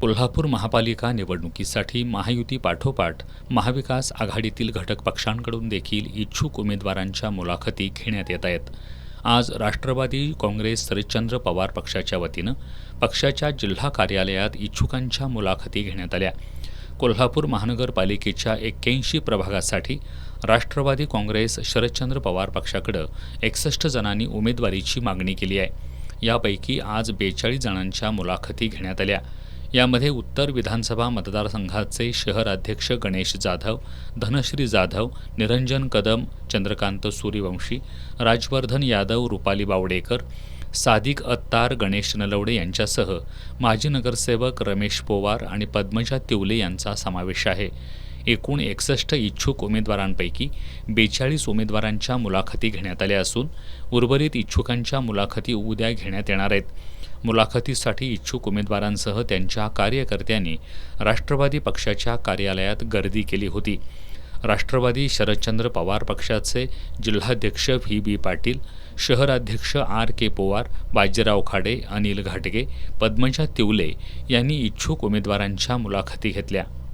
कोल्हापूर महापालिका निवडणुकीसाठी महायुती पाठोपाठ महाविकास आघाडीतील घटक पक्षांकडून देखील इच्छुक उमेदवारांच्या मुलाखती घेण्यात येत आहेत. आज राष्ट्रवादी काँग्रेस शरदचंद्र पवार पक्षाच्या वतीनं पक्षाच्या जिल्हा कार्यालयात इच्छुकांच्या मुलाखती घेण्यात आल्या. कोल्हापूर महानगरपालिकेच्या 81 प्रभागासाठी राष्ट्रवादी काँग्रेस शरदचंद्र पवार पक्षाकडे 61 जणांनी उमेदवारीची मागणी केली आहे. यापैकी आज 42 जणांच्या मुलाखती घेण्यात आल्या. यामध्ये उत्तर विधानसभा मतदारसंघाचे शहर अध्यक्ष गणेश जाधव, धनश्री जाधव, निरंजन कदम, चंद्रकांत सूर्यवंशी, राजवर्धन यादव, रुपाली बावडेकर, सादिक अत्तार, गणेश नलवडे यांच्यासह माजी नगरसेवक रमेश पोवार आणि पद्मजा तिवले यांचा समावेश आहे. एकूण 61 इच्छुक उमेदवारांपैकी 42 उमेदवारांच्या मुलाखती घेण्यात आल्या असून उर्वरित इच्छुकांच्या मुलाखती उद्या घेण्यात येणार आहेत. मुलाखतीसाठी इच्छुक उमेदवारांसह त्यांच्या कार्यकर्त्यांनी राष्ट्रवादी पक्षाच्या कार्यालयात गर्दी केली होती. राष्ट्रवादी शरदचंद्र पवार पक्षाचे जिल्हाध्यक्ष व्ही. पाटील, शहराध्यक्ष R. पवार, बाजीराव खाडे, अनिल घाटगे, पद्मजा तिवले यांनी इच्छुक उमेदवारांच्या मुलाखती घेतल्या.